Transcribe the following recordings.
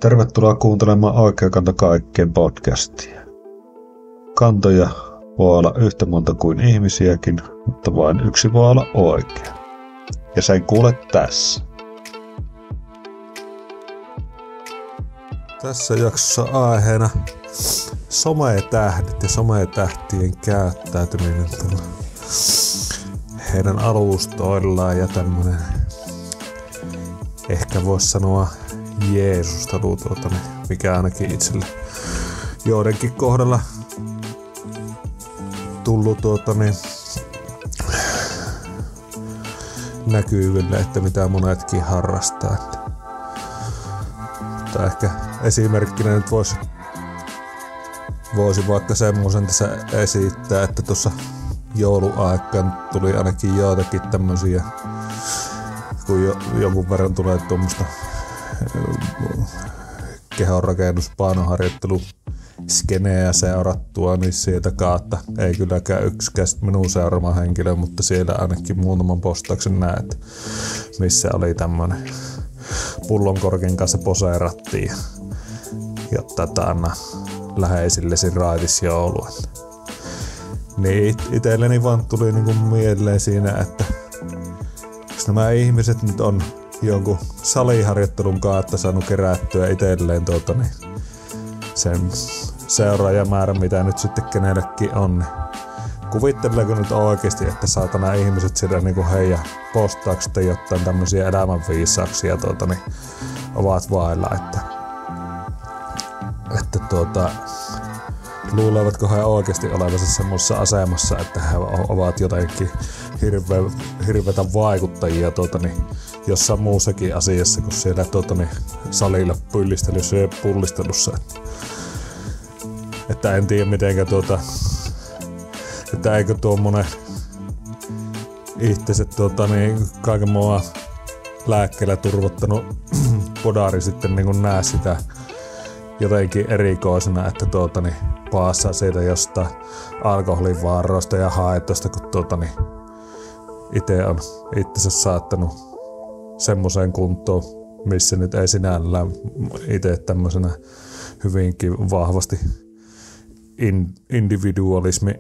Tervetuloa kuuntelemaan Oikea kanta kaikkeen podcastia. Kantoja voi olla yhtä monta kuin ihmisiäkin, mutta vain yksi voi olla oikea. Ja sen kuulet tässä. Tässä jaksossa aiheena sometähdet ja sometähtien käyttäytyminen heidän alustoillaan ja tämmönen, ehkä voisi sanoa Jeesustelu, mikä ainakin itselle joidenkin kohdalla tullut näkyville, että mitä monetkin harrastaa. Mutta ehkä esimerkkinä nyt voisi vaikka semmoisen tässä esittää, että tuossa jouluaikaan tuli ainakin joitakin tämmösiä, kun jonkun verran tulee tuommoista kehonrakennuspainoharjoittelu skeneä seurattua, niin sieltä kautta ei kylläkään yksikään minun seuraama henkilö, mutta siellä ainakin muutaman postauksen näet, missä oli tämmönen pullonkorkin kanssa poseerattiin, jotta anna läheisillesi raitis joulua. Niin itselleni vaan tuli niinku mieleen siinä, että jos nämä ihmiset nyt on jonkun saliharjoittelun kautta saanut kerättyä itselleen sen seuraajamäärä, mitä nyt sitten kenellekin on. Kuvitteleeko nyt oikeesti, että saatana ihmiset siellä niinku heidän postaukset ja jotain tämmösiä elämänviisauksia ovat vailla, että luulevatko he oikeesti olevansa semmoisessa asemassa, että he ovat jotenkin hirveitä vaikuttajia jossain muussakin asiassa kuin siellä salilla pyllistelyssä ja pullistelussa. Että en tiedä mitenkä että eikö tuommoinen itseset kaiken muuan lääkkeellä turvottanut podari sitten niin näe sitä jotenkin erikoisena, että paassaa siitä jostain alkoholin vaaroista ja haetosta, kun itse on itsensä saattanut semmoiseen kuntoon, missä nyt ei sinällään itse tämmöisenä hyvinkin vahvasti individualismi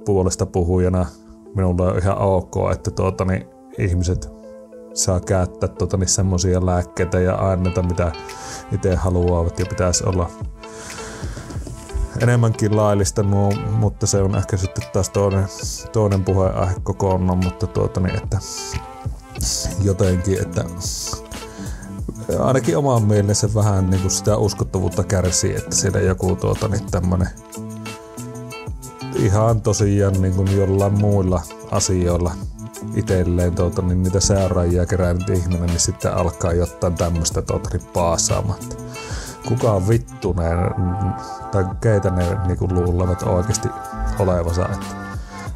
puolesta puhujana minulla on ihan ok, että ihmiset saa käyttää semmoisia lääkkeitä ja aineita, mitä itse haluavat ja pitäisi olla enemmänkin laillista, mutta se on ehkä sitten taas toinen puheenaihe kokonaan, mutta että jotenkin, että ainakin oman mielessä vähän niin kuin sitä uskottavuutta kärsii, että siellä joku tämmönen ihan tosiaan niin kuin jollain muilla asioilla itselleen niitä seuraajia kerännyt ihminen, niin sitten alkaa jotain tämmöistä paasaamaan. Kuka on vittunen tai keitä ne niinku luulevat oikeasti olevansa, että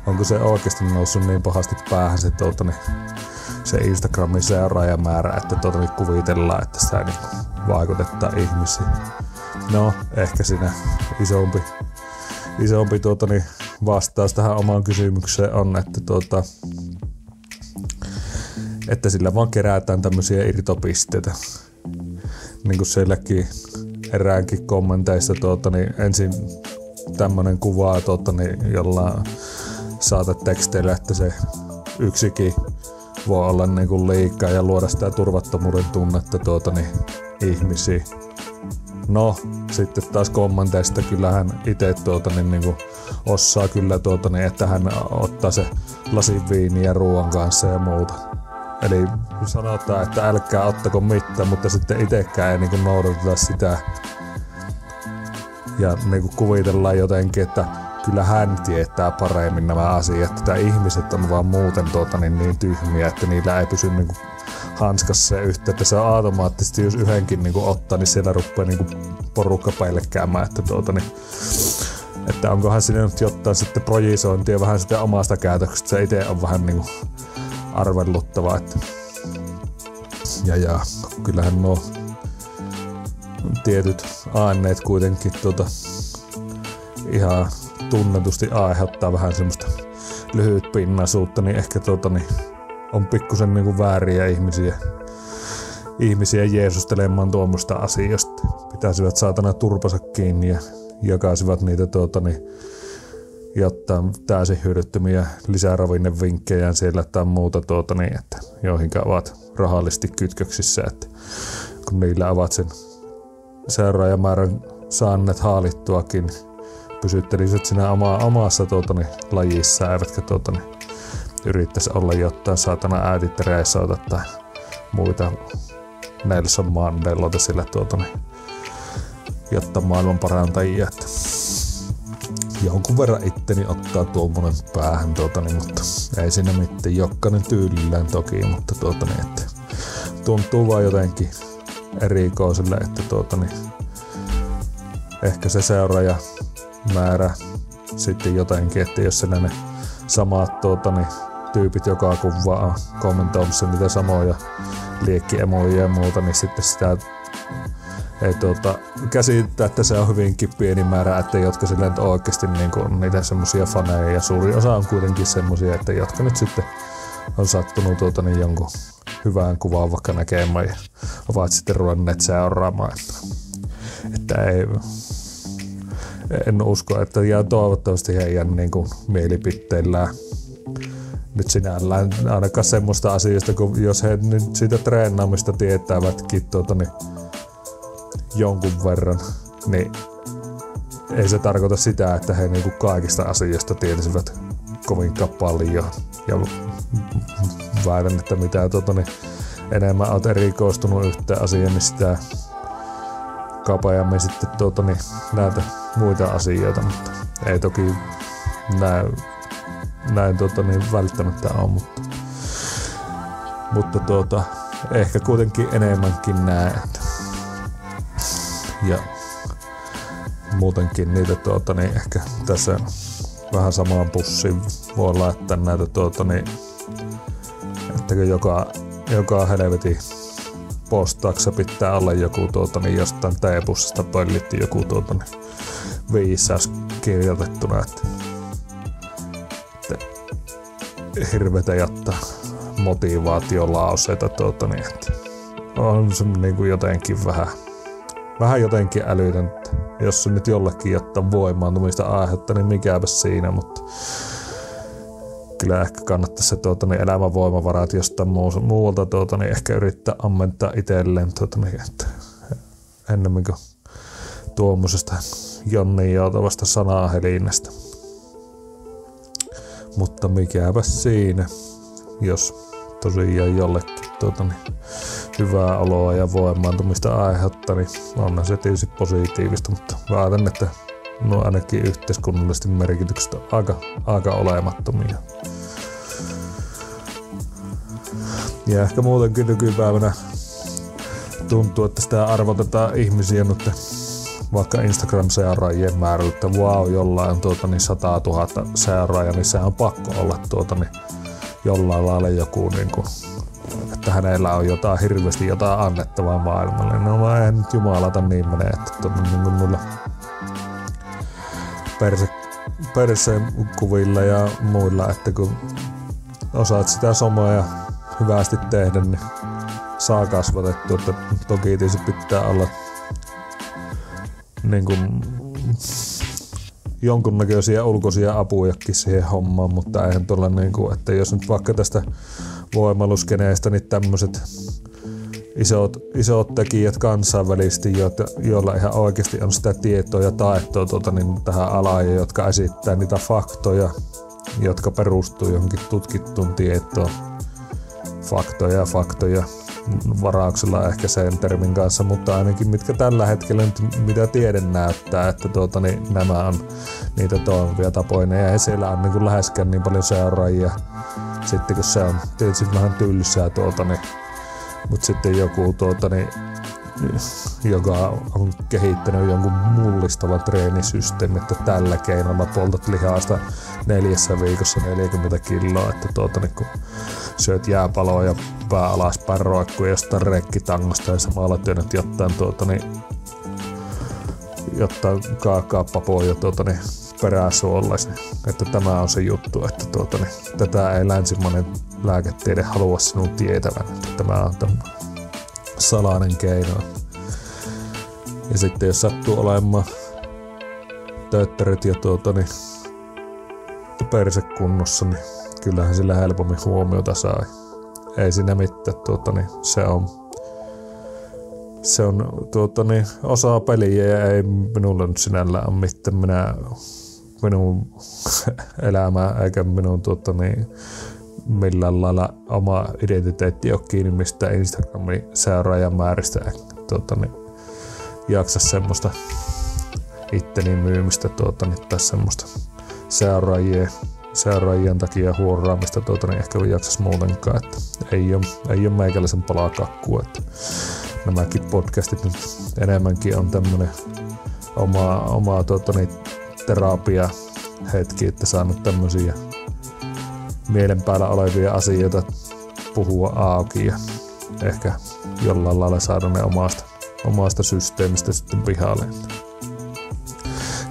onko se oikeasti noussut niin pahasti päähän se Instagramin seuraajamäärä, että kuvitellaan, että sitä niinku vaikuttaa ihmisiin. No, ehkä siinä isompi vastaus tähän omaan kysymykseen on, että sillä vaan kerätään tämmöisiä irtopisteitä. Niin kuin sielläkin eräänkin kommenteissa ensin tämmönen kuvaa jolla saatat teksteillä, että se yksikin voi olla niinku liikaa ja luoda sitä turvattomuuden tunnetta ihmisiin. No, sitten taas kommenteista kyllähän itse niinku osaa kyllä että hän ottaa se lasin viiniä ruoan kanssa ja muuta. Eli sanotaan, että älkää ottako mitään, mutta sitten itsekään ei niinku noudateta sitä. Ja niinku kuvitellaan jotenkin, että kyllä hän tietää paremmin nämä asiat. Että ihmiset on vaan muuten niin tyhmiä, että niillä ei pysy niinku hanskassa se yhteyttä. Se on automaattisesti, jos yhdenkin niinku ottaa, niin siellä rupeaa niinku porukka pelkäämään. Että onkohan siinä nyt jotain sitten projisointia vähän sitä omasta käytöksestä. Se itse on vähän niinku arveluttava, että ja kyllähän nuo tietyt aineet kuitenkin ihan tunnetusti aiheuttaa vähän semmoista lyhytpinnaisuutta, niin ehkä on pikkusen niinku vääriä ihmisiä ihmisiä jeesustelemaan tuommoista asioista. Pitäisivät saatana turpansa kiinni ja jakaisivat niitä jotta täysin hyödyttömiä lisäravinnevinkkejä siellä tai muuta, että joihinka ovat rahallisesti kytköksissä, että kun niillä ovat sen seuraajamäärän saaneet haalittuakin, pysyttelisivät siinä omassa lajissa, eivätkä yrittäisi olla jotain saatana äiti Teresoita tai muita Nelson Mandeloita sillä jotta maailman parantajia. Että jonkun verran itteni ottaa tuommoinen päähän, mutta ei siinä mitään, jokainen tyylillään toki, mutta että tuntuu vaan jotenkin erikoiselle, että ehkä se seuraajamäärä sitten jotenkin, että jos siinä ne samat tyypit joka kuvaa on kommentoimassa niitä samoja liekkiemoja ja muuta, niin sitten sitä ei käsittää, että se on hyvinkin pieni määrä, että jotka sillä nyt oikeasti niinku niitä semmosia faneja ja suuri osa on kuitenkin semmosia, että jotka nyt sitten on sattunut jonkun hyvän kuvan vaikka näkemään ja ovat sitten ruvenneet seuraamaan. Että en usko, että ja toivottavasti heidän niinku mielipiteillään nyt sinällään ainakaan semmoista asioista, kun jos he nyt siitä treenaamista tietävätkin jonkun verran, niin ei se tarkoita sitä, että he niinku kaikista asioista tietäisivät kovinkaan paljon. Ja väitän, että mitä enemmän olet erikoistunut yhteen asiaan, niin sitä kapeammin sitten näitä muita asioita, mutta ei toki näin välttämättä ole, mutta ehkä kuitenkin enemmänkin näin. Ja muutenkin niitä ehkä tässä vähän samaan pussiin voi laittaa näitä että joka helvetin postauksessa pitää olla joku jostain teepussista pöllitti joku viisaus kirjoitettuna, että hirvetä jättää motivaatiolauseita että on se niinku jotenkin vähän jotenkin älytön, jos se nyt jollekin jotta voimaantumista aiheuttaa, niin mikäpä siinä, mutta kyllä ehkä kannattaisi se elämänvoimavarat jostain muualta ehkä yrittää ammentaa itselleen että ennemmin kuin tuommoisesta jonnin joutavasta sanahelinnästä. Mutta mikäpä siinä, jos tosiaan jollekin hyvää oloa ja voimaantumista aiheuttaa, niin on se tietysti positiivista, mutta väitän, että no ainakin yhteiskunnallisesti merkitykset on aika olemattomia. Ja ehkä muutenkin nykypäivänä tuntuu, että sitä arvotetaan ihmisiä nyt vaikka Instagram-seuraajien määrällä, että wow, jollain on 100 000 seuraajaa, niin se on pakko olla jollain lailla joku että hänellä on hirveästi jotain annettavaa maailmalle. No mä en nyt jumalata niin menee, että noilla persekuvilla ja muilla, että kun osaat sitä somea hyvästi tehdä, niin saa kasvatettua, että toki tietysti pitää olla jonkunnäköisiä ulkoisia apujakin siihen hommaan, mutta eihän tuolla että jos nyt vaikka tästä voimailuskeneestä niin tämmöiset isot tekijät kansainvälisesti, joilla ihan oikeasti on sitä tietoa ja taitoa tähän alaan ja jotka esittää niitä faktoja, jotka perustuu johonkin tutkittuun tietoon. Faktoja varauksella ehkä sen termin kanssa, mutta ainakin mitkä tällä hetkellä nyt, mitä tiede näyttää, että nämä on niitä toimivia tapoja, ja siellä on läheskään niin paljon seuraajia. Sitten kun se on tietysti vähän tylsää mutta sitten joku joka on kehittänyt jonkun mullistavan treenisysteemin, että tällä keinolla poltat lihasta 4 viikossa 40 kiloa, että kun syöt jääpaloa ja pää alaspäin roikkuu jostain rekkitangosta ja samalla työnnät jotain kaakaapapua ja peräsuolla, että tämä on se juttu, että tätä ei länsimainen lääketiede halua sinun tietävän, että tämä on salainen keino. Ja sitten jos sattuu olemaan tööttärit ja persekunnossa, niin kyllähän sillä helpommin huomiota saa. Ei siinä mitään, se on osa peliä ja ei minulla nyt sinällään ole mitään minun elämää eikä minun millään lailla oma identiteetti ole kiinni mistä Instagramin seuraajamääristä jaksa semmoista itteni myymistä tai semmoista seuraajien takia huoraamista ehkä jaksas muutenkaan, että ei ole meikäläisen palakakkua, että nämäkin podcastit nyt enemmänkin on tämmönen oma terapia hetki, että saanut tämmösiä mielen päällä olevia asioita puhua auki ja ehkä jollain lailla saada ne omasta systeemistä sitten pihalle.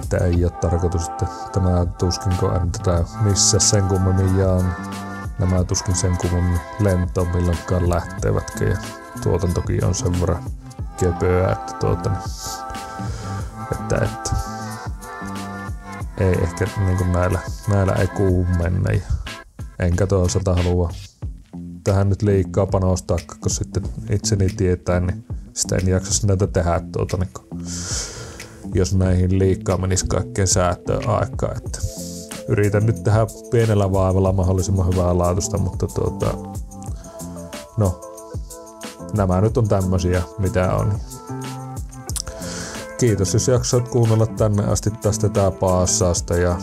Tämä ei ole tarkoitus, että tämä tuskinko en tätä missä sen kummemmin jaan. Nämä tuskin sen kummemmin lentoon milloinkaan lähtevätkä ja tuotantokin on sen verran köpöä, että ei ehkä niinku näillä ei kuulu mennä ja enkä toisaalta halua tähän nyt liikaa panostaa, kun sitten itseni tietää, niin sitä en jaksaisi näitä tehdä jos näihin liikaa menisi kaikkeen säätöön aikaa, että yritän nyt tehdä pienellä vaivalla mahdollisimman hyvää laatusta, mutta nämä nyt on tämmösiä, mitä on. Kiitos, jos jaksoit kuunnella tänne asti tästä tää paassausta ja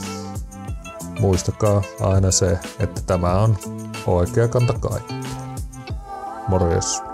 muistakaa aina se, että tämä on oikea kanta kaikki. Morjes!